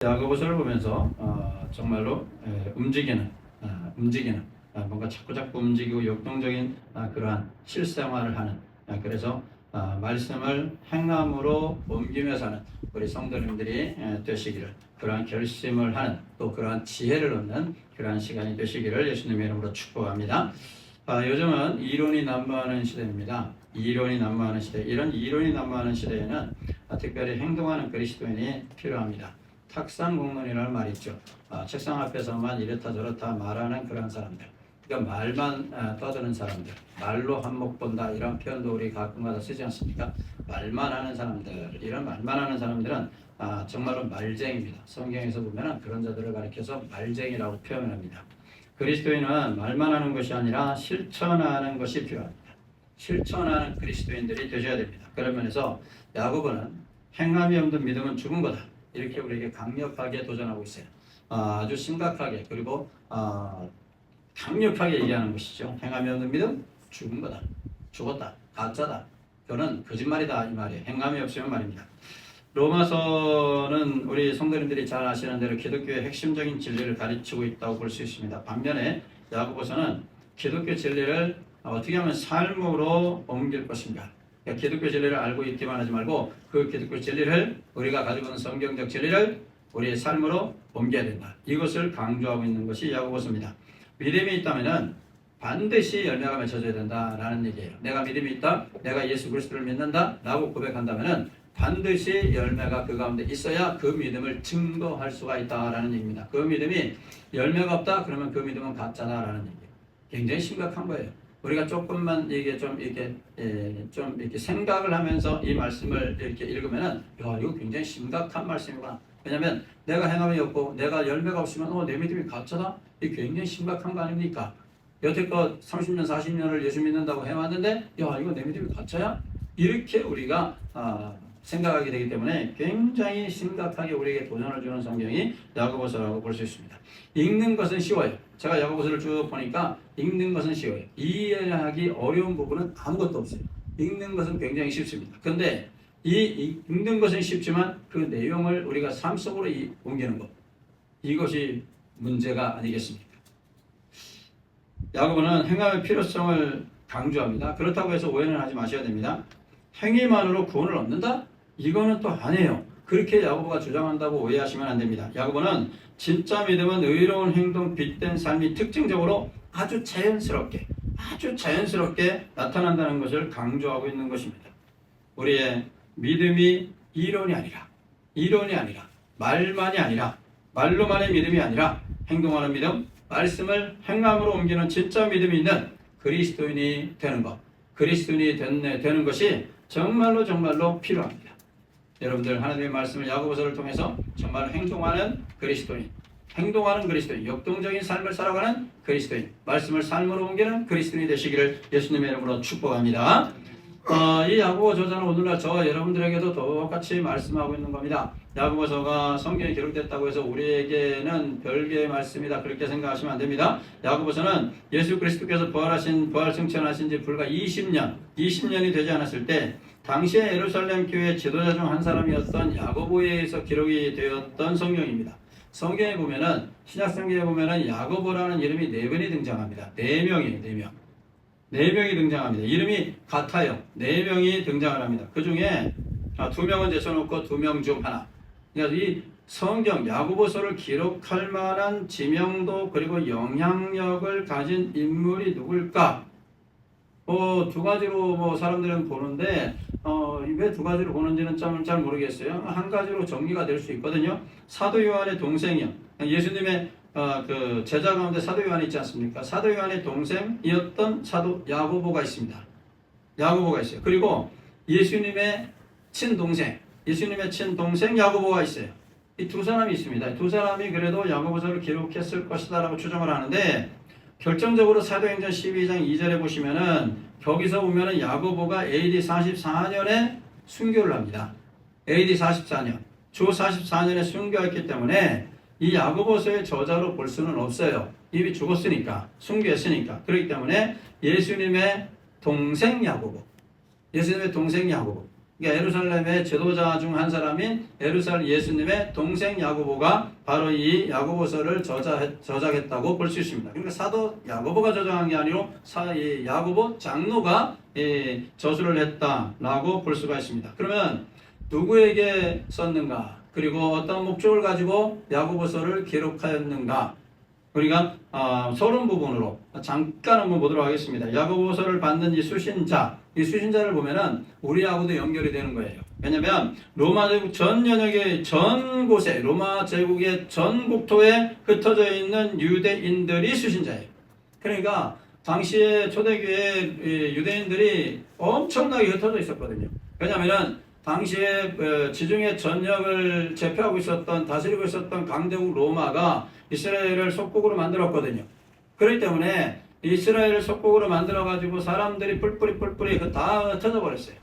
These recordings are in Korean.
야고보서를 보면서 정말로 움직이는 뭔가 자꾸 움직이고 역동적인 그러한 실생활을 하는 그래서 말씀을 행함으로 옮기며 사는 우리 성도님들이 되시기를 그러한 결심을 하는 또 그러한 지혜를 얻는 그러한 시간이 되시기를 예수님의 이름으로 축복합니다. 요즘은 이론이 난무하는 시대입니다. 이론이 난무하는 시대. 이런 이론이 난무하는 시대에는 특별히 행동하는 그리스도인이 필요합니다. 탁상공론이라는 말이 있죠. 책상 앞에서만 이렇다 저렇다 말하는 그런 사람들. 그러니까 말만 떠드는 사람들. 말로 한몫 본다 이런 표현도 우리 가끔가다 쓰지 않습니까? 말만 하는 사람들. 이런 말만 하는 사람들은 정말로 말쟁이입니다. 성경에서 보면 그런 자들을 가리켜서 말쟁이라고 표현합니다. 그리스도인은 말만 하는 것이 아니라 실천하는 것이 필요합니다. 실천하는 그리스도인들이 되셔야 됩니다. 그런 면에서 야고보는 행함이 없는 믿음은 죽은 거다. 이렇게 우리에게 강력하게 도전하고 있어요. 아주 심각하게 그리고 강력하게 얘기하는 것이죠. 행함이 없는 믿음 죽은 거다. 죽었다. 가짜다. 그거는 거짓말이다 이 말이에요. 행함이 없으면 말입니다. 로마서는 우리 성도님들이 잘 아시는 대로 기독교의 핵심적인 진리를 가르치고 있다고 볼 수 있습니다. 반면에 야고보서는 기독교 진리를 어떻게 하면 삶으로 옮길 것인가. 그러니까 기독교 진리를 알고 있기만 하지 말고 그 기독교 진리를 우리가 가지고 있는 성경적 진리를 우리의 삶으로 옮겨야 된다. 이것을 강조하고 있는 것이 야고보서입니다. 믿음이 있다면 반드시 열매가 맺혀져야 된다라는 얘기예요. 내가 믿음이 있다, 내가 예수 그리스도를 믿는다 라고 고백한다면 반드시 열매가 그 가운데 있어야 그 믿음을 증거할 수가 있다라는 얘기입니다. 그 믿음이 열매가 없다 그러면 그 믿음은 가짜다라는 얘기예요. 굉장히 심각한 거예요. 우리가 조금만 이게 좀 이렇게 생각을 하면서 이 말씀을 이렇게 읽으면은 야 이거 굉장히 심각한 말씀이구나. 왜냐하면 내가 행함이 없고 내가 열매가 없으면 내 믿음이 가짜다. 이게 굉장히 심각한 거 아닙니까? 여태껏 30년 40년을 예수 믿는다고 해왔는데 야 이거 내 믿음이 가짜야? 이렇게 우리가 생각하게 되기 때문에 굉장히 심각하게 우리에게 도전을 주는 성경이 야고보서라고 볼 수 있습니다. 읽는 것은 쉬워요. 제가 야고보서를 쭉 보니까 읽는 것은 쉬워요. 이해하기 어려운 부분은 아무것도 없어요. 읽는 것은 굉장히 쉽습니다. 그런데 이 읽는 것은 쉽지만 그 내용을 우리가 삶 속으로 옮기는 것 이것이 문제가 아니겠습니까? 야고보는 행함의 필요성을 강조합니다. 그렇다고 해서 오해는 하지 마셔야 됩니다. 행위만으로 구원을 얻는다? 이거는 또 아니에요. 그렇게 야고보가 주장한다고 오해하시면 안 됩니다. 야고보는 진짜 믿음은 의로운 행동, 빛된 삶이 특징적으로 아주 자연스럽게 나타난다는 것을 강조하고 있는 것입니다. 우리의 믿음이 이론이 아니라 말만이 아니라 말로만의 믿음이 아니라 행동하는 믿음, 말씀을 행함으로 옮기는 진짜 믿음이 있는 그리스도인이 되는 것, 그리스도인이 되는 것이 정말로 필요합니다. 여러분들 하나님의 말씀을 야고보서를 통해서 정말 행동하는 그리스도인, 역동적인 삶을 살아가는 그리스도인, 말씀을 삶으로 옮기는 그리스도인이 되시기를 예수님의 이름으로 축복합니다. 이 야고보 저자는 오늘날 저와 여러분들에게도 똑같이 말씀하고 있는 겁니다. 야고보서가 성경에 기록됐다고 해서 우리에게는 별개의 말씀이다 그렇게 생각하시면 안 됩니다. 야고보서는 예수 그리스도께서 부활 승천하신 지 불과 20년이 되지 않았을 때 당시에 예루살렘 교회 지도자 중 한 사람이었던 야고보에 의해서 기록이 되었던 성경입니다. 성경에 보면은 신약성경에 보면은 야고보라는 이름이 4번이 등장합니다. 4명이에요. 4명이 등장합니다. 이름이 같아요. 4명이 등장을 합니다. 그 중에 2명은 제쳐놓고 2명 중 하나. 그러니까 이 성경 야고보서를 기록할 만한 지명도 그리고 영향력을 가진 인물이 누굴까? 두 가지로 사람들은 보는데 왜 두 가지로 보는지는 잘 모르겠어요. 한 가지로 정리가 될 수 있거든요. 사도 요한의 동생이요. 예수님의 그 제자 가운데 사도 요한이 있지 않습니까? 사도 요한의 동생이었던 사도 야고보가 있습니다. 야고보가 있어요. 그리고 예수님의 친동생 야고보가 있어요. 이 두 사람이 있습니다. 두 사람이 그래도 야고보서를 기록했을 것이다라고 추정을 하는데 결정적으로 사도행전 12장 2절에 보시면은 거기서 보면은 야고보가 AD 44년에 순교를 합니다. AD 44년. 주 44년에 순교했기 때문에 이 야고보서의 저자로 볼 수는 없어요. 이미 죽었으니까, 순교했으니까. 그렇기 때문에 예수님의 동생 야고보. 그러니까 예루살렘의 지도자 중 한 사람인 예수님의 동생 야고보가 바로 이 야고보서를 저작했다고 볼 수 있습니다. 그러니까 사도 야고보가 저장한 게 아니고 이 야고보 장로가 저술을 했다라고 볼 수가 있습니다. 그러면 누구에게 썼는가? 그리고 어떤 목적을 가지고 야고보서를 기록하였는가? 우리가 서론 부분으로 잠깐 한번 보도록 하겠습니다. 야고보서를 받는 이 수신자를 보면은 우리하고도 연결이 되는 거예요. 왜냐하면 로마 제국 전 연역의 전 곳에, 로마 제국의 전 국토에 흩어져 있는 유대인들이 수신자예요. 그러니까 당시에 초대교회 유대인들이 엄청나게 흩어져 있었거든요. 왜냐하면은 당시에 지중해 전역을 제패하고 있었던, 다스리고 있었던 강대국 로마가 이스라엘을 속국으로 만들었거든요. 그렇기 때문에 이스라엘을 속국으로 만들어가지고 사람들이 뿔뿔이 다 흩어져 버렸어요.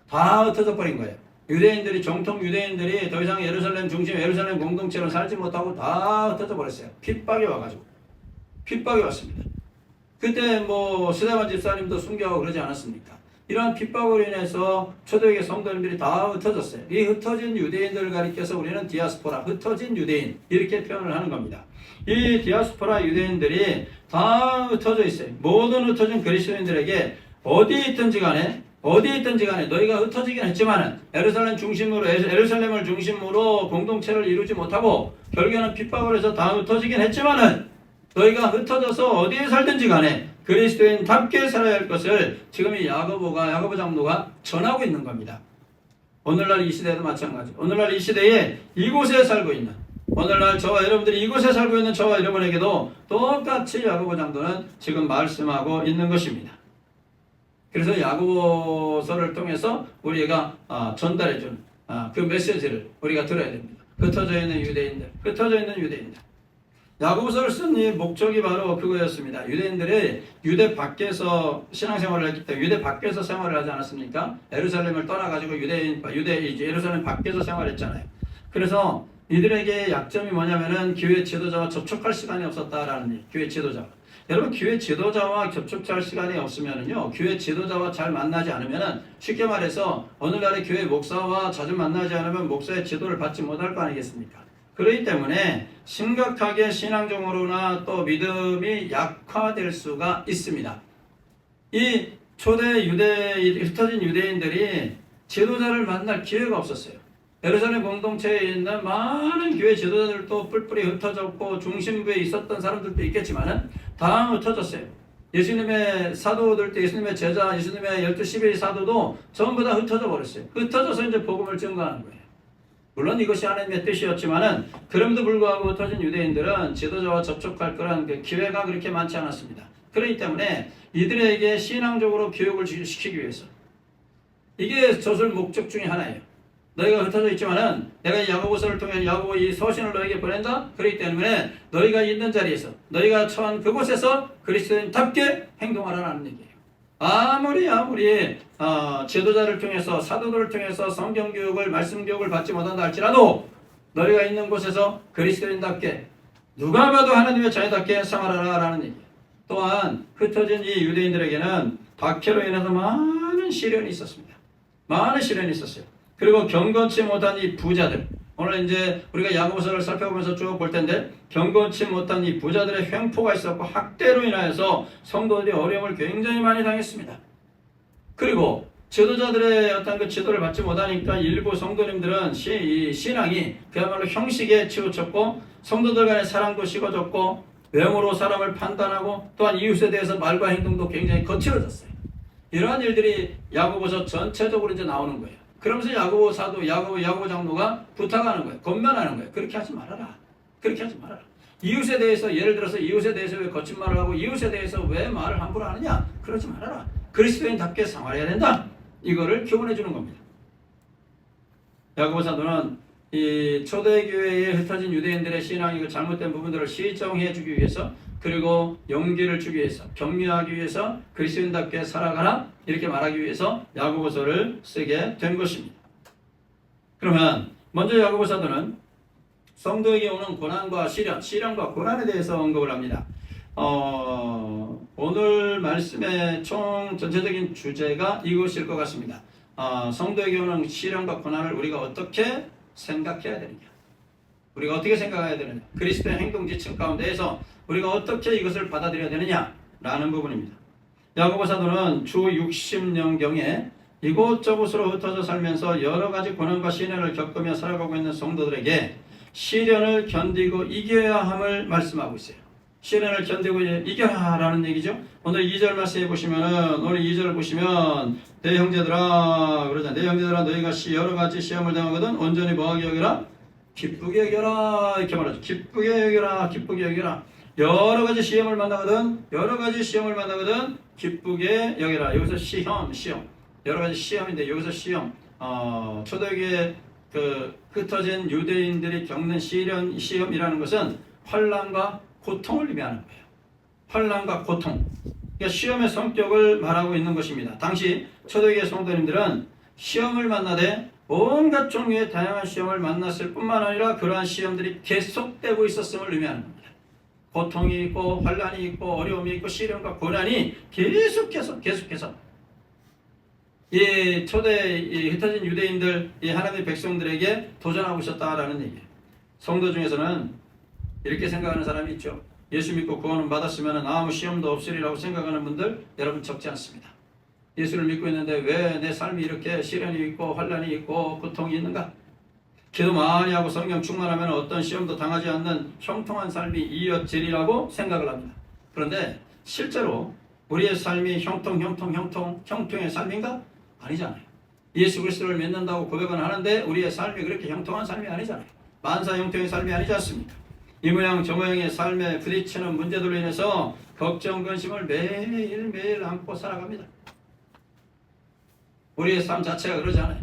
다 흩어져 버린 거예요. 유대인들이, 정통 유대인들이 더 이상 예루살렘 중심, 예루살렘 공동체로 살지 못하고 다 흩어져 버렸어요. 핍박이 와가지고. 핍박이 왔습니다. 그때 스데반 집사님도 순교하고 그러지 않았습니까? 이러한 핍박으로 인해서 초대교회 성도님들이 다 흩어졌어요. 이 흩어진 유대인들을 가리켜서 우리는 디아스포라, 흩어진 유대인 이렇게 표현을 하는 겁니다. 이 디아스포라 유대인들이 다 흩어져 있어요. 모든 흩어진 그리스도인들에게 어디 있든지 간에 너희가 흩어지긴 했지만은 예루살렘을 중심으로 공동체를 이루지 못하고 결국에는 핍박을 해서 다 흩어지긴 했지만은 너희가 흩어져서 어디에 살든지 간에 그리스도인답게 살아야 할 것을 지금 이 야고보 장로가 전하고 있는 겁니다. 오늘날 이 시대도 마찬가지. 오늘날 이 시대에 이곳에 살고 있는, 오늘날 저와 여러분들이 이곳에 살고 있는 저와 여러분에게도 똑같이 야고보 장로는 지금 말씀하고 있는 것입니다. 그래서 야고보서를 통해서 우리가 전달해주는 그 메시지를 우리가 들어야 됩니다. 흩어져 있는 유대인들. 야고보서를 쓴 이 목적이 바로 그거였습니다. 유대인들이 유대 밖에서 신앙생활을 했기 때문에 유대 밖에서 생활을 하지 않았습니까? 예루살렘을 떠나가지고 예루살렘 밖에서 생활했잖아요. 그래서 이들에게 약점이 뭐냐면은 교회 지도자와 접촉할 시간이 없었다라는 일. 교회 지도자. 여러분, 교회 지도자와 접촉할 시간이 없으면은요, 교회 지도자와 잘 만나지 않으면은, 쉽게 말해서 오늘날의 교회 목사와 자주 만나지 않으면 목사의 지도를 받지 못할 거 아니겠습니까? 그렇기 때문에 심각하게 신앙적으로나 또 믿음이 약화될 수가 있습니다. 이 초대 흩어진 유대인들이 지도자를 만날 기회가 없었어요. 예루살렘 공동체에 있는 많은 교회 지도자들도 뿔뿔이 흩어졌고 중심부에 있었던 사람들도 있겠지만은 다 흩어졌어요. 예수님의 사도들도, 예수님의 제자, 예수님의 12 사도도 전부 다 흩어져 버렸어요. 흩어져서 이제 복음을 증거하는 거예요. 물론 이것이 하나님의 뜻이었지만은 그럼에도 불구하고 흩어진 유대인들은 지도자와 접촉할 그런 기회가 그렇게 많지 않았습니다. 그렇기 때문에 이들에게 신앙적으로 교육을 시키기 위해서, 이게 저술 목적 중에 하나예요. 너희가 흩어져 있지만은 내가 야고보서를 통해 야고보 이 서신을 너에게 보낸다. 그렇기 때문에 너희가 있는 자리에서, 너희가 처한 그곳에서 그리스도인답게 행동하라는 얘기예요. 아무리 지도자를 통해서, 사도들을 통해서 성경 교육을, 말씀 교육을 받지 못한다 할지라도 너희가 있는 곳에서 그리스도인답게, 누가 봐도 하나님의 자녀답게 생활하라라는 얘기예요. 또한 흩어진 이 유대인들에게는 박해로 인해서 많은 시련이 있었습니다. 많은 시련이 있었어요. 그리고 경건치 못한 이 부자들, 오늘 이제 우리가 야고보서를 살펴보면서 쭉 볼 텐데, 경건치 못한 이 부자들의 횡포가 있었고 학대로 인하여서 성도들이 어려움을 굉장히 많이 당했습니다. 그리고 지도자들의 어떤 그 지도를 받지 못하니까 일부 성도님들은 이 신앙이 그야말로 형식에 치우쳤고, 성도들 간의 사랑도 식어졌고, 외모로 사람을 판단하고, 또한 이웃에 대해서 말과 행동도 굉장히 거칠어졌어요. 이러한 일들이 야고보서 전체적으로 이제 나오는 거예요. 그러면서 야고보 장로가 부탁하는 거예요. 권면하는 거예요. 그렇게 하지 말아라. 이웃에 대해서, 예를 들어서 이웃에 대해서 왜 거친 말을 하고 이웃에 대해서 왜 말을 함부로 하느냐? 그러지 말아라. 그리스도인답게 생활해야 된다. 이거를 교훈해 주는 겁니다. 야고보 사도는 이 초대교회에 흩어진 유대인들의 신앙이 잘못된 부분들을 시정해 주기 위해서, 그리고 용기를 주기 위해서, 격려하기 위해서 그리스도인답게 살아가라 이렇게 말하기 위해서 야고보서를 쓰게 된 것입니다. 그러면 먼저 야고보 사도는 성도에게 오는 고난과 시련과 고난에 대해서 언급을 합니다. 오늘 말씀의 전체적인 주제가 이것일 것 같습니다. 성도에게 오는 시련과 고난을 우리가 어떻게 생각해야 되느냐? 우리가 어떻게 생각해야 되느냐? 그리스도의 행동 지침 가운데에서 우리가 어떻게 이것을 받아들여야 되느냐라는 부분입니다. 야고보 사도는 주 60년경에 이곳저곳으로 흩어져 살면서 여러 가지 고난과 시련을 겪으며 살아가고 있는 성도들에게 시련을 견디고 이겨야 함을 말씀하고 있어요. 시련을 견디고 이겨라라는 얘기죠. 오늘 2절 말씀해 보시면은, 오늘 2절을 보시면 내 형제들아 그러잖아요. 내 형제들아 너희가 여러 가지 시험을 당하거든 온전히 뭐하게 여기라? 기쁘게 여기라 이렇게 말하죠. 기쁘게 여기라, 기쁘게 여기라. 여러 가지 시험을 만나거든 기쁘게 여기라. 여기서 시험 여러 가지 시험인데 여기서 시험 초대교회 흩어진 유대인들이 겪는 시험이라는 것은 환난과 고통을 의미하는 거예요. 환난과 고통. 그러니까 시험의 성격을 말하고 있는 것입니다. 당시 초대교회 성도님들은 시험을 만나되 온갖 종류의 다양한 시험을 만났을 뿐만 아니라 그러한 시험들이 계속되고 있었음을 의미하는 겁니다. 고통이 있고 환난이 있고 어려움이 있고 시련과 고난이 계속해서 이 초대 흩어진 유대인들, 이 하나님의 백성들에게 도전하고 있었다라는 얘기예요. 성도 중에서는 이렇게 생각하는 사람이 있죠. 예수 믿고 구원을 받았으면 아무 시험도 없으리라고 생각하는 분들 여러분 적지 않습니다. 예수를 믿고 있는데 왜 내 삶이 이렇게 시련이 있고 환난이 있고 고통이 있는가? 기도 많이 하고 성령 충만하면 어떤 시험도 당하지 않는 형통한 삶이 이어지리라고 생각을 합니다. 그런데 실제로 우리의 삶이 형통의 삶인가? 아니잖아요. 예수 그리스도를 믿는다고 고백은 하는데 우리의 삶이 그렇게 형통한 삶이 아니잖아요. 만사 형통의 삶이 아니지 않습니까? 이 모양 저 모양의 삶에 부딪히는 문제들로 인해서 걱정, 근심을 매일매일 안고 살아갑니다. 우리의 삶 자체가 그러지 않아요.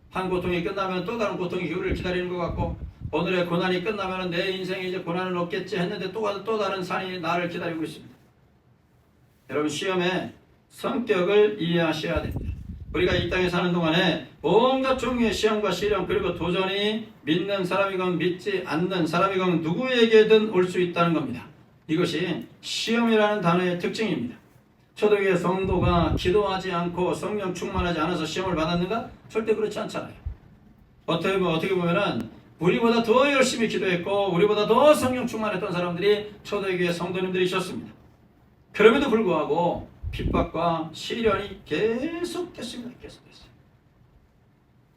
한 고통이 끝나면 또 다른 고통이 우리를 기다리는 것 같고, 오늘의 고난이 끝나면 내 인생에 이제 고난은 없겠지 했는데 또 다른 산이 나를 기다리고 있습니다. 여러분, 시험의 성격을 이해하셔야 됩니다. 우리가 이 땅에 사는 동안에 온갖 종류의 시험과 시련, 그리고 도전이 믿는 사람이건 믿지 않는 사람이건 누구에게든 올 수 있다는 겁니다. 이것이 시험이라는 단어의 특징입니다. 초대교회 성도가 기도하지 않고 성령 충만하지 않아서 시험을 받았는가? 절대 그렇지 않잖아요. 어떻게 보면은 우리보다 더 열심히 기도했고 우리보다 더 성령 충만했던 사람들이 초대교회 성도님들이셨습니다. 그럼에도 불구하고 핍박과 시련이 계속됐습니다.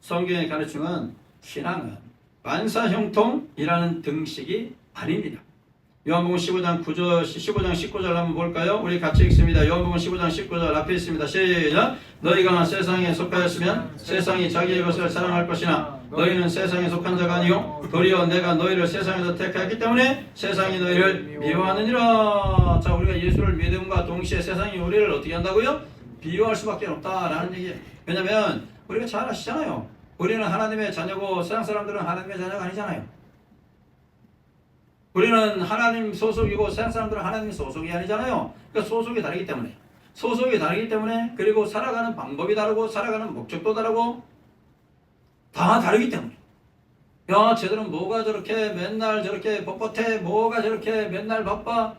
성경의 가르침은 신앙은 만사형통이라는 등식이 아닙니다. 요한복음 15장 19절 한번 볼까요? 우리 같이 읽습니다. 요한복음 15장 19절 앞에 있습니다. 시작! 너희가 세상에 속하였으면 세상이 자기의 것을 사랑할 것이나 너희는 세상에 속한 자가 아니요 도리어 내가 너희를 세상에서 택하였기 때문에 세상이 너희를 미워하느니라. 자, 우리가 예수를 믿음과 동시에 세상이 우리를 어떻게 한다고요? 비교할 수밖에 없다라는 얘기예요. 왜냐하면 우리가 잘 아시잖아요. 우리는 하나님의 자녀고 세상 사람들은 하나님의 자녀가 아니잖아요. 우리는 하나님 소속이고 세상 사람들은 하나님 소속이 아니잖아요. 그러니까 소속이 다르기 때문에 그리고 살아가는 방법이 다르고 살아가는 목적도 다르고 다 다르기 때문에 야 쟤들은 뭐가 저렇게 맨날 저렇게 뻣뻣해, 뭐가 저렇게 맨날 바빠.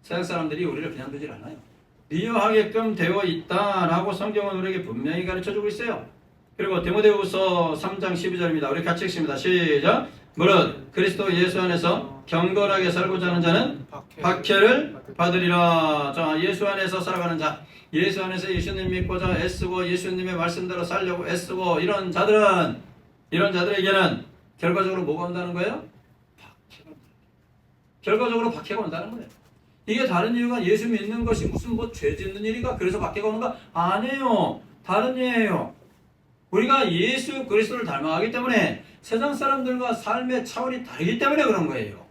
세상 사람들이 우리를 그냥 두질 않아요. 미워하게끔 되어 있다라고 성경은 우리에게 분명히 가르쳐주고 있어요. 그리고 디모데후서 3장 12절입니다. 우리 같이 읽습니다. 시작! 무릇 그리스도 예수 안에서 경건하게 살고자 하는 자는 박해를 받으리라. 자, 예수 안에서 살아가는 자, 예수 안에서 예수님 믿고자 애쓰고 예수님의 말씀대로 살려고 애쓰고 이런 자들에게는 결과적으로 뭐가 온다는 거예요? 결과적으로 박해가 온다는 거예요. 이게 다른 이유가 예수 믿는 것이 무슨 죄 짓는 일인가 그래서 박해가 오는가? 아니에요. 다른 이유예요. 우리가 예수 그리스도를 닮아가기 때문에 세상 사람들과 삶의 차원이 다르기 때문에 그런 거예요.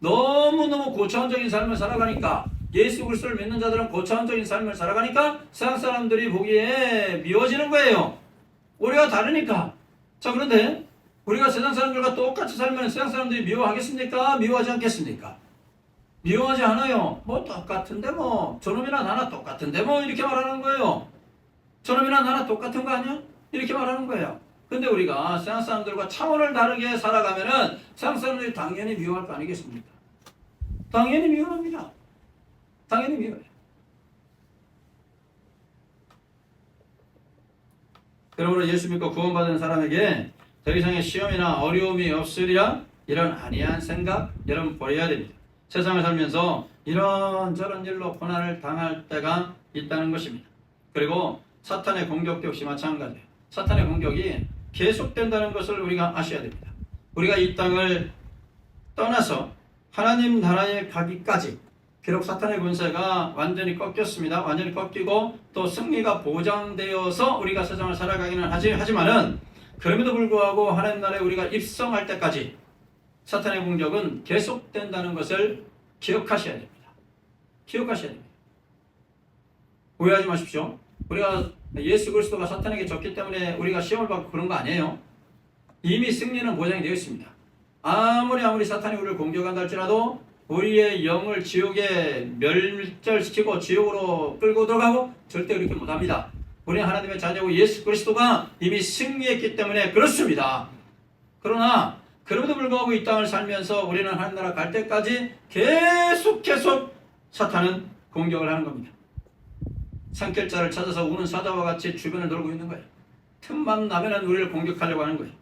너무너무 고차원적인 삶을 살아가니까, 예수 그리스도를 믿는 자들은 고차원적인 삶을 살아가니까 세상 사람들이 보기에 미워지는 거예요. 우리가 다르니까. 자, 그런데 우리가 세상 사람들과 똑같이 살면 세상 사람들이 미워하겠습니까? 미워하지 않겠습니까? 미워하지 않아요. 뭐 똑같은데 뭐 저놈이나 나나 똑같은데 뭐 이렇게 말하는 거예요. 저놈이나 나나 똑같은 거 아니야? 이렇게 말하는 거예요. 근데 우리가 세상 사람들과 차원을 다르게 살아가면은 세상 사람들이 당연히 미워할 거 아니겠습니까? 당연히 미워합니다. 당연히 미워해요. 그러므로 예수 믿고 구원받은 사람에게 더 이상의 시험이나 어려움이 없으리라 이런 안이한 생각 여러분 버려야 됩니다. 세상을 살면서 이런저런 일로 고난을 당할 때가 있다는 것입니다. 그리고 사탄의 공격도 역시 마찬가지예요. 사탄의 공격이 계속된다는 것을 우리가 아셔야 됩니다. 우리가 이 땅을 떠나서 하나님 나라에 가기까지 비록 사탄의 권세가 완전히 꺾였습니다. 완전히 꺾이고 또 승리가 보장되어서 우리가 세상을 살아가기는 하지만은 그럼에도 불구하고 하나님 나라에 우리가 입성할 때까지 사탄의 공격은 계속된다는 것을 기억하셔야 됩니다. 기억하셔야 됩니다. 오해하지 마십시오. 우리가 예수 그리스도가 사탄에게 졌기 때문에 우리가 시험을 받고 그런 거 아니에요. 이미 승리는 보장이 되어 있습니다. 아무리 사탄이 우리를 공격한다 할지라도 우리의 영을 지옥에 멸절시키고 지옥으로 끌고 들어가고 절대 그렇게 못합니다. 우리는 하나님의 자녀고 예수 그리스도가 이미 승리했기 때문에 그렇습니다. 그러나 그럼에도 불구하고 이 땅을 살면서 우리는 하나님 나라 갈 때까지 계속 사탄은 공격을 하는 겁니다. 산길자를 찾아서 우는 사자와 같이 주변을 놀고 있는 거예요. 틈만 나면은 우리를 공격하려고 하는 거예요.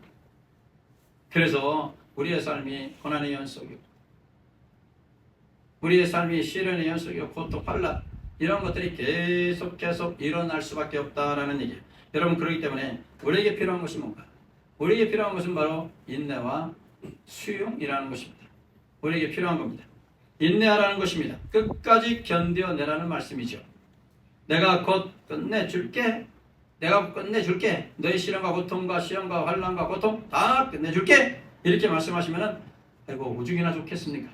그래서 우리의 삶이 고난의 연속이고 우리의 삶이 시련의 연속이고 고통, 환난 이런 것들이 계속 일어날 수밖에 없다라는 얘기예요. 여러분 그렇기 때문에 우리에게 필요한 것이 뭔가? 우리에게 필요한 것은 바로 인내와 수용이라는 것입니다. 우리에게 필요한 겁니다. 인내하라는 것입니다. 끝까지 견뎌내라는 말씀이죠. 내가 곧 끝내줄게. 내가 곧 끝내줄게. 너의 시련과 고통과 시험과 환난과 고통 다 끝내줄게. 이렇게 말씀하시면은 아이고 오죽이나 좋겠습니까?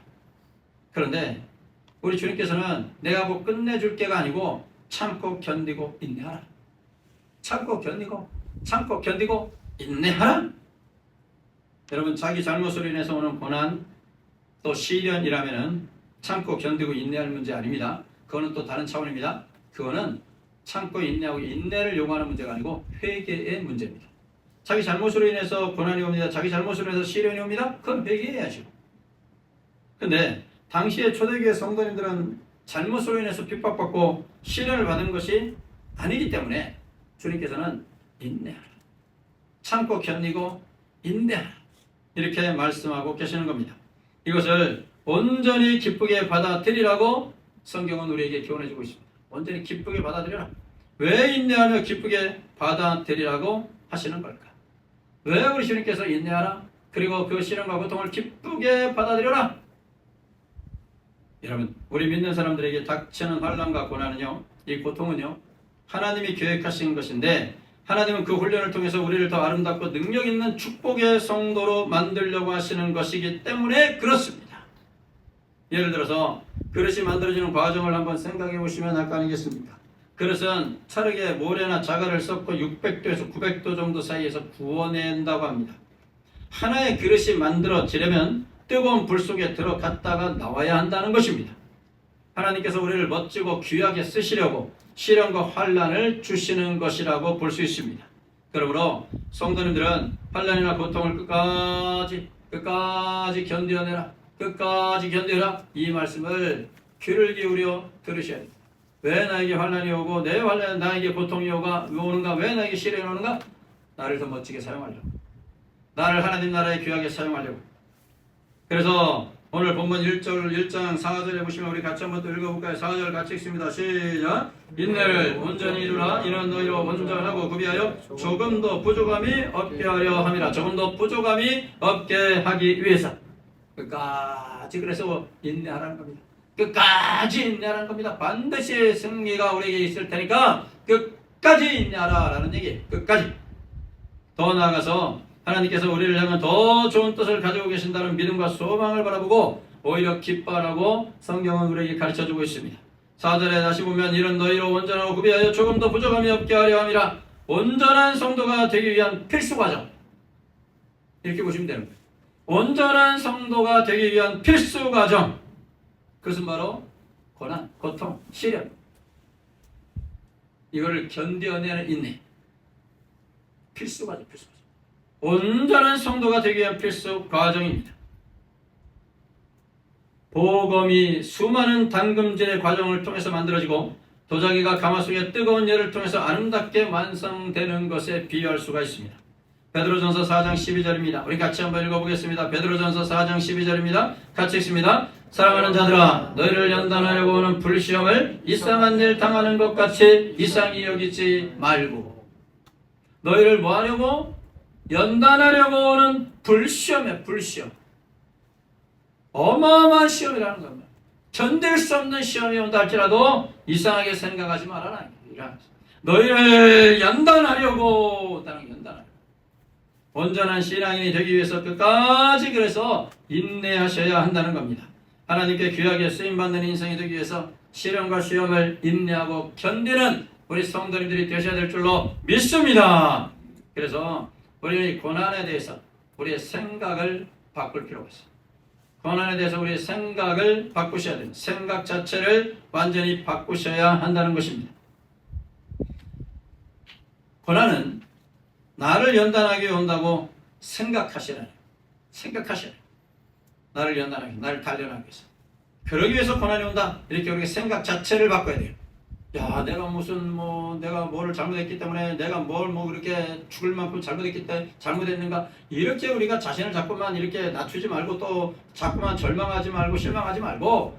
그런데 우리 주님께서는 내가 곧 끝내줄게가 아니고 참고 견디고 인내하라. 참고 견디고 인내하라. 여러분 자기 잘못으로 인해서 오는 고난 또 시련이라면은 참고 견디고 인내할 문제 아닙니다. 그거는 또 다른 차원입니다. 그거는 참고 인내하고 인내를 요구하는 문제가 아니고 회개의 문제입니다. 자기 잘못으로 인해서 고난이 옵니다. 자기 잘못으로 인해서 시련이 옵니다. 그건 회개해야죠. 근데 당시의 초대교회 성도님들은 잘못으로 인해서 핍박받고 시련을 받은 것이 아니기 때문에 주님께서는 인내하라. 참고 견디고 인내하라. 이렇게 말씀하고 계시는 겁니다. 이것을 온전히 기쁘게 받아들이라고 성경은 우리에게 교훈해주고 있습니다. 온전히 기쁘게 받아들여라. 왜 인내하며 기쁘게 받아들이라고 하시는 걸까? 왜 우리 주님께서 인내하라? 그리고 그 시련과 고통을 기쁘게 받아들여라. 여러분 우리 믿는 사람들에게 닥치는 환난과 고난은요, 이 고통은요 하나님이 계획하신 것인데 하나님은 그 훈련을 통해서 우리를 더 아름답고 능력 있는 축복의 성도로 만들려고 하시는 것이기 때문에 그렇습니다. 예를 들어서 그릇이 만들어지는 과정을 한번 생각해 보시면 할 거 아니겠습니까? 그릇은 찰흙에 모래나 자갈을 섞고 600도에서 900도 정도 사이에서 구워낸다고 합니다. 하나의 그릇이 만들어지려면 뜨거운 불 속에 들어갔다가 나와야 한다는 것입니다. 하나님께서 우리를 멋지고 귀하게 쓰시려고 시련과 환난을 주시는 것이라고 볼 수 있습니다. 그러므로 성도님들은 환난이나 고통을 끝까지 견뎌내라. 끝까지 견뎌라. 이 말씀을 귀를 기울여 들으셔야 됩니다. 왜 나에게 환난이 오고 내 환난 나에게 고통이 오는가? 왜 나에게 시련이 오는가? 나를 더 멋지게 사용하려고. 나를 하나님 나라에 귀하게 사용하려고. 그래서 오늘 본문 1장 4절에 보시면 우리 같이 한번 또 읽어볼까요? 4절 같이 읽습니다. 시작! 인내를 온전히 이루라. 이는 너희로 온전하고 구비하여 조금도 부족함이 없게 하려 함이라. 조금도 부족함이 없게 하기 위해서. 끝까지 그래서 인내하라는 겁니다. 끝까지 인내하라는 겁니다. 반드시 승리가 우리에게 있을 테니까 끝까지 인내하라 라는 얘기. 끝까지. 더 나아가서 하나님께서 우리를 향한 더 좋은 뜻을 가지고 계신다는 믿음과 소망을 바라보고 오히려 기뻐하라고 성경은 우리에게 가르쳐주고 있습니다. 4절에 다시 보면 이런 너희로 온전하고 구비하여 조금도 부족함이 없게 하려 함이라. 온전한 성도가 되기 위한 필수 과정. 이렇게 보시면 되는 거예요. 온전한 성도가 되기 위한 필수 과정. 그것은 바로 고난, 고통, 시련. 이거를 견뎌내는 인내. 필수 과정, 필수 과정. 온전한 성도가 되기 위한 필수 과정입니다. 복음이 수많은 담금질의 과정을 통해서 만들어지고 도자기가 가마솥의 뜨거운 열을 통해서 아름답게 완성되는 것에 비유할 수가 있습니다. 베드로전서 4장 12절입니다. 우리 같이 한번 읽어보겠습니다. 베드로전서 4장 12절입니다. 같이 읽습니다. 사랑하는 자들아, 너희를 연단하려고 오는 불시험을 이상한 일 당하는 것 같이 이상히 여기지 말고. 너희를 뭐 하려고? 연단하려고 오는 불시험에 불시험. 어마어마한 시험이라는 겁니다. 견딜 수 없는 시험이 온다 할지라도 이상하게 생각하지 말아라. 너희를 연단하려고 온다는 연단하려고. 온전한 신앙인이 되기 위해서 끝까지 그래서 인내하셔야 한다는 겁니다. 하나님께 귀하게 쓰임받는 인생이 되기 위해서 시련과 시험을 인내하고 견디는 우리 성도님들이 되셔야 될 줄로 믿습니다. 그래서 우리 고난에 대해서 우리의 생각을 바꿀 필요가 있어요. 고난에 대해서 우리의 생각을 바꾸셔야 됩니다. 생각 자체를 완전히 바꾸셔야 한다는 것입니다. 고난은 나를 연단하게 온다고 생각하시라니. 나를 연단하기, 나를 단련하기 위해서. 그러기 위해서 고난이 온다. 이렇게 우리가 생각 자체를 바꿔야 돼요. 야, 내가 내가 뭐를 잘못했기 때문에 내가 그렇게 죽을 만큼 잘못했기 때문에 잘못했는가. 이렇게 우리가 자신을 자꾸만 이렇게 낮추지 말고 또 자꾸만 절망하지 말고 실망하지 말고,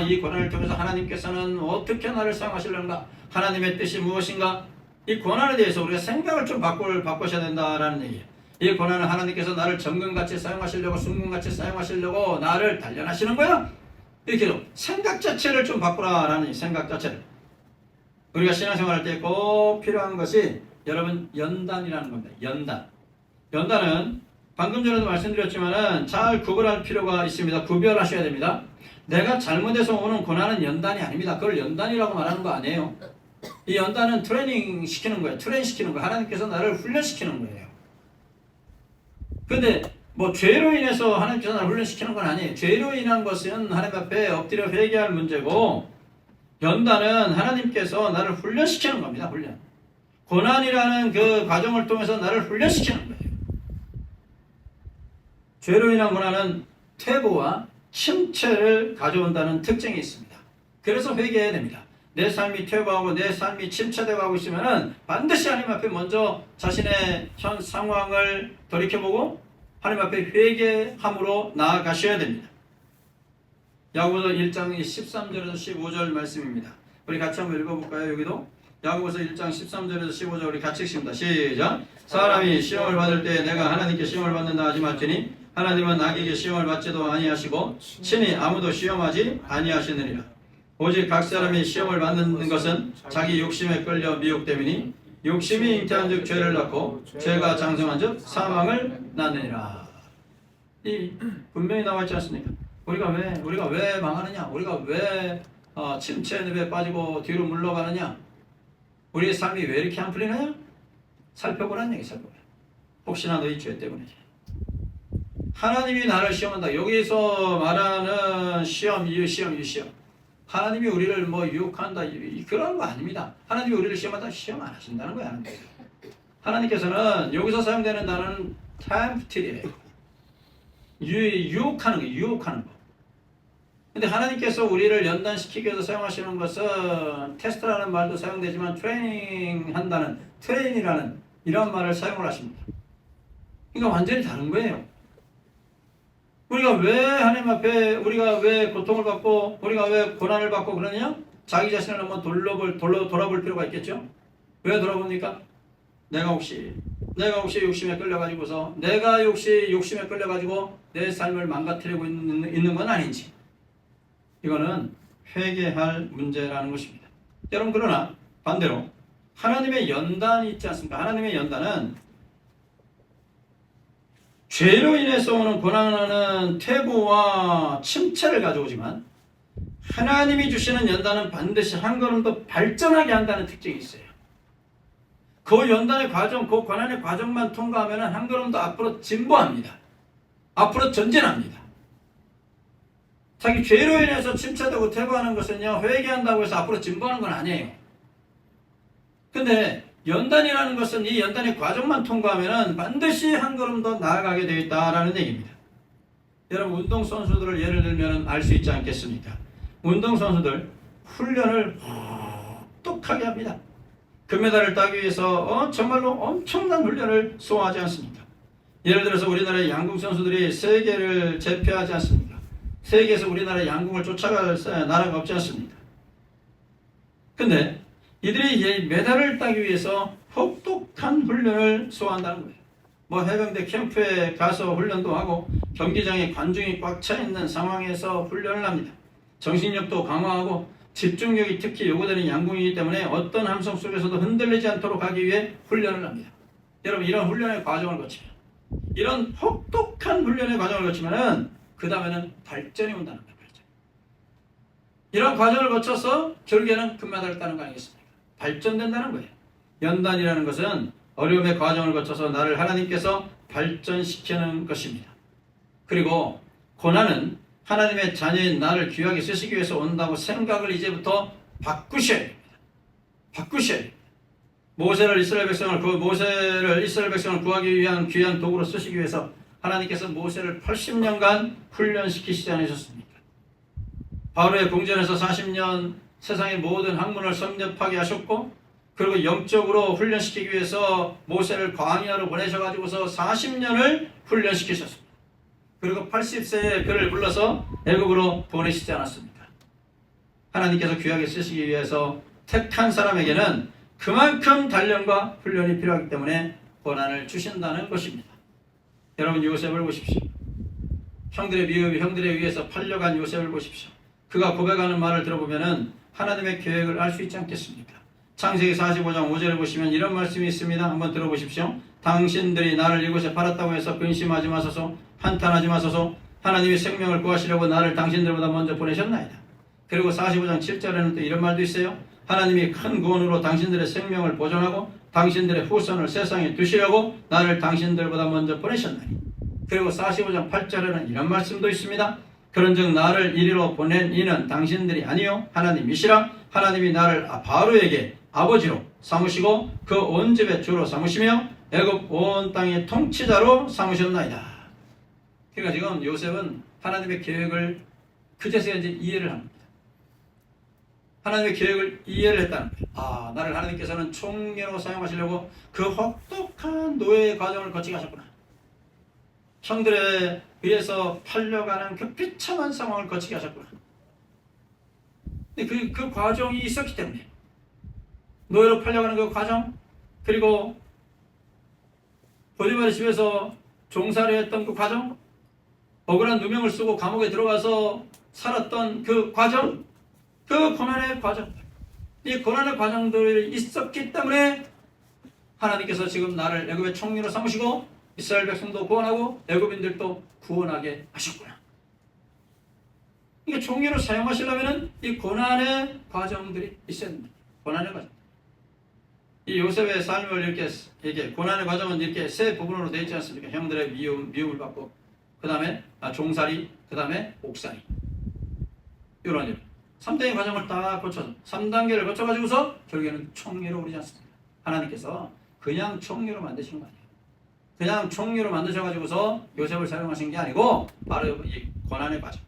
이 고난을 통해서 하나님께서는 어떻게 나를 사용하시려는가. 하나님의 뜻이 무엇인가. 이 고난에 대해서 우리가 생각을 좀 바꾸셔야 된다라는 얘기예요. 이 고난은 하나님께서 나를 정금같이 사용하시려고, 순금같이 사용하시려고 나를 단련하시는 거야. 이렇게 생각 자체를 좀 바꾸라라는 생각 자체를. 우리가 신앙생활할 때 꼭 필요한 것이 여러분 연단이라는 겁니다. 연단은 방금 전에도 말씀드렸지만은 잘 구별할 필요가 있습니다. 구별하셔야 됩니다. 내가 잘못해서 오는 고난은 연단이 아닙니다. 그걸 연단이라고 말하는 거 아니에요. 이 연단은 트레이닝 시키는 거예요. 하나님께서 나를 훈련시키는 거예요. 근데 죄로 인해서 하나님께서 나를 훈련시키는 건 아니에요. 죄로 인한 것은 하나님 앞에 엎드려 회개할 문제고, 연단은 하나님께서 나를 훈련시키는 겁니다. 고난이라는 그 과정을 통해서 나를 훈련시키는 거예요. 죄로 인한 고난은 퇴보와 침체를 가져온다는 특징이 있습니다. 그래서 회개해야 됩니다. 내 삶이 퇴보하고 내 삶이 침체되고 하고 있으면은 반드시 하나님 앞에 먼저 자신의 현 상황을 돌이켜보고 하나님 앞에 회개함으로 나아가셔야 됩니다. 야고보서 1장 13절에서 15절 말씀입니다. 우리 같이 한번 읽어볼까요? 여기도 야고보서 1장 13절에서 15절 우리 같이 읽습니다. 시작. 사람이 시험을 받을 때 내가 하나님께 시험을 받는다 하지 말지니 하나님은 악에게 시험을 받지도 아니하시고 친히 아무도 시험하지 아니하시느니라. 오직 각 사람이 시험을 받는 것은 자기 욕심에 끌려 미혹됨이니 욕심이 잉태한즉 죄를 낳고 죄가 장성한즉 사망을 낳느니라. 이 분명히 나와 있지 않습니까? 우리가 왜 망하느냐? 우리가 왜 침체에 빠지고 뒤로 물러가느냐? 우리의 삶이 왜 이렇게 안 풀리느냐? 살펴보라는 얘기. 혹시나 너희 죄 때문이지. 하나님이 나를 시험한다. 여기서 말하는 시험. 하나님이 우리를 유혹한다. 그런 거 아닙니다. 하나님이 우리를 시험한다. 시험 안 하신다는 거야. 하나님께서는 여기서 사용되는 단어는 tempt이에요. 유혹하는 거. 근데 하나님께서 우리를 연단시키기 위해서 사용하시는 것은 테스트라는 말도 사용되지만 트레인이라는 이런 말을 사용을 하십니다. 그러니까 완전히 다른 거예요. 우리가 왜 하나님 앞에 우리가 왜 고통을 받고 우리가 왜 고난을 받고 그러느냐? 자기 자신을 한번 돌아볼 필요가 있겠죠? 왜 돌아봅니까? 내가 혹시 욕심에 끌려가지고서 내가 욕심에 끌려가지고 내 삶을 망가뜨리고 있는 건 아닌지. 이거는 회개할 문제라는 것입니다. 여러분, 그러나 반대로 하나님의 연단이 있지 않습니까? 하나님의 연단은 죄로 인해서 오는 고난은 퇴보와 침체를 가져오지만 하나님이 주시는 연단은 반드시 한 걸음 더 발전하게 한다는 특징이 있어요. 그 연단의 과정, 그 고난의 과정만 통과하면 한 걸음 더 앞으로 진보합니다. 앞으로 전진합니다. 자기 죄로 인해서 침체되고 퇴보하는 것은요, 회개한다고 해서 앞으로 진보하는 건 아니에요. 근데 연단이라는 것은 이 연단의 과정만 통과하면 반드시 한 걸음 더 나아가게 되어 있다라는 얘기입니다. 여러분, 운동선수들을 예를 들면 알 수 있지 않겠습니까? 운동선수들 훈련을 혹독하게 합니다. 금메달을 따기 위해서 정말로 엄청난 훈련을 소화하지 않습니까? 예를 들어서 우리나라의 양궁 선수들이 세계를 제패하지 않습니까? 세계에서 우리나라의 양궁을 쫓아갈 나라가 없지 않습니까? 근데 이들이 메달을 따기 위해서 혹독한 훈련을 소화한다는 거예요. 뭐 해병대 캠프에 가서 훈련도 하고 경기장에 관중이 꽉 차 있는 상황에서 훈련을 합니다. 정신력도 강화하고 집중력이 특히 요구되는 양궁이기 때문에 어떤 함성 속에서도 흔들리지 않도록 하기 위해 훈련을 합니다. 여러분, 이런 훈련의 과정을 거치면, 이런 혹독한 훈련의 과정을 거치면은 그 다음에는 발전이 온다는 거예요. 발전. 이런 과정을 거쳐서 결국에는 금메달을 따는 거 아니겠습니까? 발전된다는 거예요. 연단이라는 것은 어려움의 과정을 거쳐서 나를 하나님께서 발전시키는 것입니다. 그리고 고난은 하나님의 자녀인 나를 귀하게 쓰시기 위해서 온다고 생각을 이제부터 바꾸셔야 됩니다. 바꾸셔야 됩니다. 모세를 이스라엘 백성을 구하기 위한 귀한 도구로 쓰시기 위해서 하나님께서 모세를 80년간 훈련시키시지 않으셨습니까? 바로의 궁전에서 40년 세상의 모든 학문을 섭렵하게 하셨고, 그리고 영적으로 훈련시키기 위해서 모세를 광야로 보내셔가지고서 40년을 훈련시키셨습니다. 그리고 80세에 그를 불러서 애굽으로 보내시지 않았습니까? 하나님께서 귀하게 쓰시기 위해서 택한 사람에게는 그만큼 단련과 훈련이 필요하기 때문에 고난을 주신다는 것입니다. 여러분, 요셉을 보십시오. 형들의 미움이 형들에 의해서 팔려간 요셉을 보십시오. 그가 고백하는 말을 들어보면 하나님의 계획을 알 수 있지 않겠습니까? 창세기 45장 5절을 보시면 이런 말씀이 있습니다. 한번 들어보십시오. 당신들이 나를 이곳에 팔았다고 해서 근심하지 마소서, 한탄하지 마소서. 하나님이 생명을 구하시려고 나를 당신들보다 먼저 보내셨나이다. 그리고 45장 7절에는 또 이런 말도 있어요. 하나님이 큰 구원으로 당신들의 생명을 보존하고 당신들의 후손을 세상에 두시려고 나를 당신들보다 먼저 보내셨나니. 그리고 45장 8절에는 이런 말씀도 있습니다. 그런즉 나를 이리로 보낸 이는 당신들이 아니요 하나님이시라. 하나님이 나를 바로에게 아버지로 삼으시고 그 온 집의 주로 삼으시며 애굽 온 땅의 통치자로 삼으셨나이다. 그러니까 지금 요셉은 하나님의 계획을 그제서야 이제 이해를 합니다. 하나님의 계획을 이해를 했다는 거예요. 나를 하나님께서는 총리로 사용하시려고 그 혹독한 노예의 과정을 거치게 하셨구나. 형들에 의해서 팔려가는 그 비참한 상황을 거치게 하셨구나. 근데 그 과정이 있었기 때문에, 노예로 팔려가는 그 과정, 그리고 보디발의 집에서 종살이 했던 그 과정, 억울한 누명을 쓰고 감옥에 들어가서 살았던 그 과정, 그 고난의 과정, 이 고난의 과정들이 있었기 때문에 하나님께서 지금 나를 애굽의 총리로 삼으시고 이스라엘 백성도 구원하고 애굽인들도 구원하게 하셨구나. 이게 총리로 사용하시려면 이 고난의 과정들이 있어야 됩니다. 고난의 과정. 이 요셉의 삶을 이렇게 고난의 과정은 이렇게 세 부분으로 되어 있지 않습니까? 형들의 미움을 받고, 그 다음에 종살이, 그 다음에 옥살이. 이런 일. 3단계 과정을 다 거쳐서 3단계를 거쳐가지고서 결국에는 총리로 오르지 않습니다. 하나님께서 그냥 총리로 만드시는 거 아니에요. 그냥 총리로 만드셔가지고서 요셉을 사용하신 게 아니고 바로 이 고난의 과정.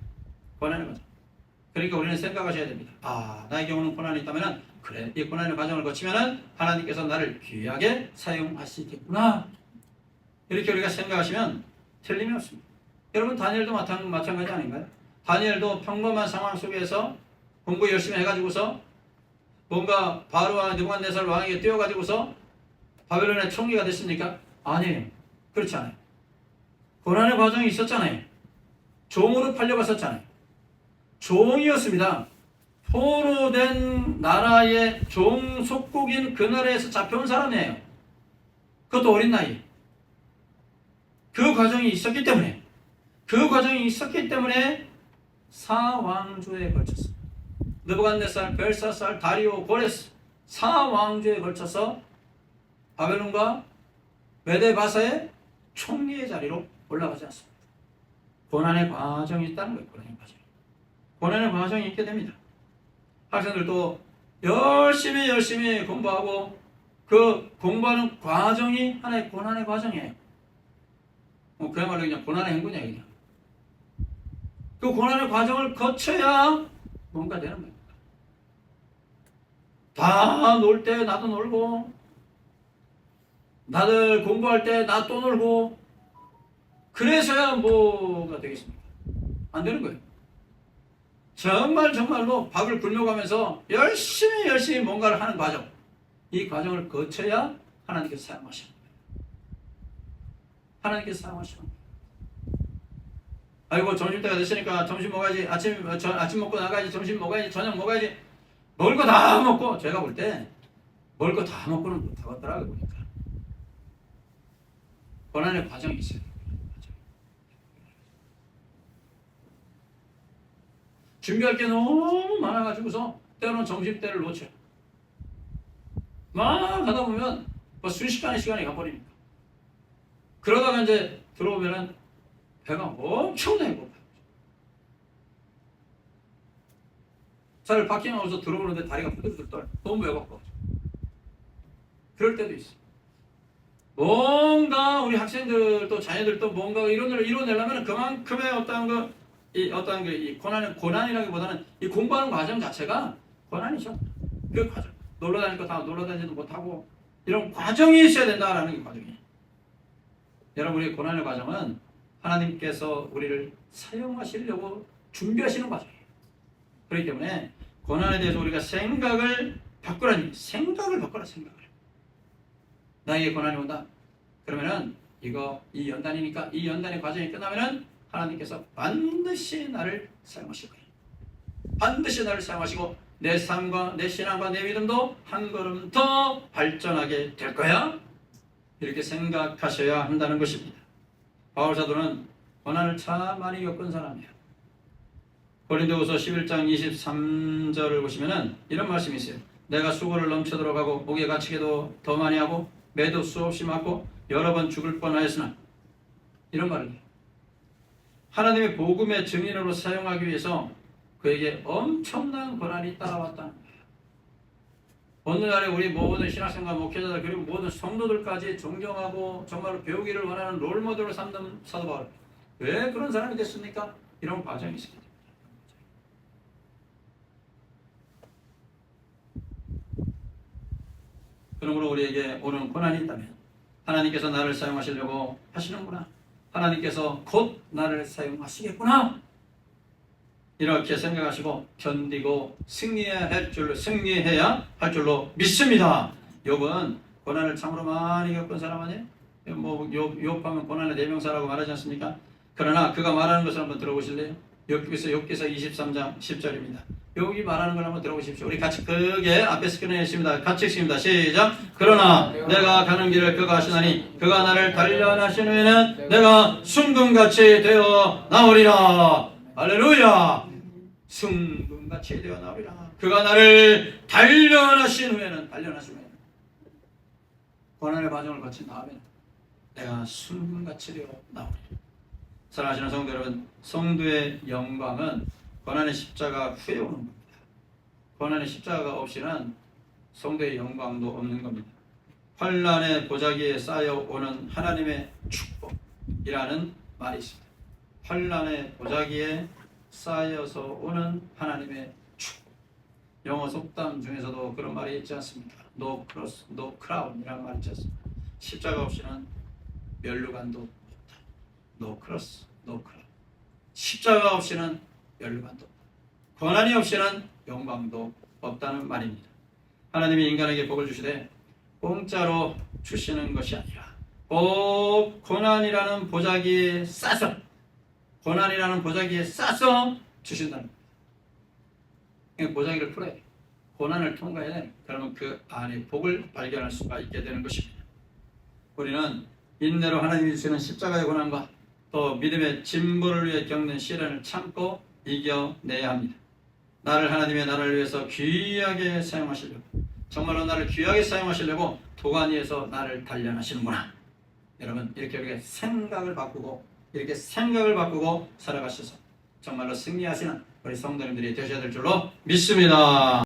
고난의 과정. 그러니까 우리는 생각하셔야 됩니다. 나의 경우는 고난이 있다면 그래, 이 고난의 과정을 거치면은 하나님께서 나를 귀하게 사용하시겠구나. 이렇게 우리가 생각하시면 틀림이 없습니다. 여러분, 다니엘도 마찬가지 아닌가요? 다니엘도 평범한 상황 속에서 공부 열심히 해가지고서 뭔가 바로와 느부갓네살 왕에게 뛰어가지고서 바벨론의 총리가 됐습니까? 아니에요. 그렇지 않아요. 고난의 과정이 있었잖아요. 종으로 팔려갔었잖아요. 종이었습니다. 포로된 나라의 종 속국인 그 나라에서 잡혀온 사람이에요. 그것도 어린 나이에. 그 과정이 있었기 때문에 사왕조에 걸쳤어요. 느부갓네살, 벨사살, 다리오, 고레스 4왕조에 걸쳐서 바벨론과 메데바사의 총리의 자리로 올라가지 않습니다. 고난의 과정이 있다는 거예요. 고난의 과정이 있게 됩니다. 학생들도 열심히 공부하고 그 공부하는 과정이 하나의 고난의 과정이에요. 그야말로 그냥 고난의 행군이에요. 그냥. 그 고난의 과정을 거쳐야 뭔가 되는 겁니다. 다 놀 때 나도 놀고, 나들 공부할 때 나 또 놀고, 그래서야 뭐가 되겠습니까? 안 되는 거예요. 정말로 밥을 굶어가면서 열심히 뭔가를 하는 과정, 이 과정을 거쳐야 하나님께서 사용하시는 거예요. 하나님께서 사용하시는 거예요. 아이고, 점심때가 됐으니까 점심 먹어야지, 아침 먹고 나가야지, 점심 먹어야지, 저녁 먹어야지, 먹을 거 다 먹고, 제가 볼 때 먹을 거 다 먹고는 못하겠더라고요. 보니까 고난의 과정이 있어요. 준비할 게 너무 많아가지고서 때로는 점심때를 놓쳐요. 막 하다 보면 뭐 순식간에 시간이 가버립니다. 그러다가 이제 들어오면은 배가 엄청나게 고파요. 차를 파킹하고서 들어오는데 다리가 부들부들 떨어요. 너무 배고파. 그럴 때도 있어요. 뭔가 우리 학생들도 자녀들도 뭔가 이뤄내려면 그만큼의 이 고난이라기보다는 이 공부하는 과정 자체가 고난이죠. 그 과정. 놀러 다닐 거 다 놀러 다니지도 못하고 이런 과정이 있어야 된다라는 게 과정이에요. 여러분, 우리 고난의 과정은 하나님께서 우리를 사용하시려고 준비하시는 과정이에요. 그렇기 때문에 고난에 대해서 우리가 생각을 바꾸라. 생각을. 나에게 고난이 온다. 그러면은 이 연단이니까 이 연단의 과정이 끝나면은 하나님께서 반드시 나를 사용하실 거예요. 반드시 나를 사용하시고 내 삶과 내 신앙과 내 믿음도 한 걸음 더 발전하게 될 거야. 이렇게 생각하셔야 한다는 것입니다. 바울 사도는 고난을 참 많이 겪은 사람이에요. 고린도후서 11장 23절을 보시면은 이런 말씀이 있어요. 내가 수고를 넘쳐도록 하고 목에 갇히게도 더 많이 하고 매도 수없이 맞고 여러 번 죽을 뻔하였으나, 이런 말을 해요. 하나님의 복음의 증인으로 사용하기 위해서 그에게 엄청난 고난이 따라왔다는 거예요. 오늘날에 우리 모든 신학생과 목회자들 그리고 모든 성도들까지 존경하고 정말로 배우기를 원하는 롤모델을 삼는 사도 바울. 왜 그런 사람이 됐습니까? 이런 과정이 있습니다. 그러므로 우리에게 오는 고난이 있다면 하나님께서 나를 사용하시려고 하시는구나. 하나님께서 곧 나를 사용하시겠구나. 이렇게 생각하시고 견디고 승리해야 할 줄로 믿습니다. 욥은 고난을 참으로 많이 겪은 사람 아니에요? 욥하면 고난의 대명사라고 말하지 않습니까? 그러나 그가 말하는 것을 한번 들어보실래요? 욥기서 23장 10절입니다. 욥이 말하는 걸 한번 들어보십시오. 우리 같이 크게 앞에서 꺼내겠습니다. 같이 읽습니다. 시작. 그러나 내가 가는 길을 그가 하시나니 그가 나를 단련하신 후에는 내가 순금같이 되어 나오리라. 할렐루야. 순금같이 되어 나오리라. 그가 나를 단련하신 후에는 고난의 과정을 거친 다음에 내가 순금같이 되어 나오리라. 사랑하시는 성도 여러분, 성도의 영광은 고난의 십자가 후에 오는 겁니다. 고난의 십자가가 없이는 성도의 영광도 없는 겁니다. 환난의 보자기에 쌓여오는 하나님의 축복이라는 말이 있습니다. 환난의 보자기에 쌓여서 오는 하나님의 축복. 영어 속담 중에서도 그런 말이 있지 않습니까? No cross, no crown이라는 말이 있지 않습니까? 십자가 없이는 면류관도 없다. No cross, no crown. 십자가 없이는 면류관도 없다. 고난이 없이는 영광도 없다는 말입니다. 하나님이 인간에게 복을 주시되 공짜로 주시는 것이 아니라 꼭 고난이라는 보자기에 싸서 주신다는 겁니다. 그러니까 보자기를 풀어야 돼. 고난을 통과해야 돼. 그러면 그 안에 복을 발견할 수가 있게 되는 것입니다. 우리는 인내로 하나님이 주시는 십자가의 고난과 또 믿음의 진보를 위해 겪는 시련을 참고 이겨내야 합니다. 하나님의 나라를 위해서 귀하게 사용하시려고, 정말로 나를 귀하게 사용하시려고 도가니에서 나를 단련하시는구나. 여러분, 이렇게 우리가 생각을 바꾸고 살아가셔서 정말로 승리하시는 우리 성도님들이 되셔야 될 줄로 믿습니다.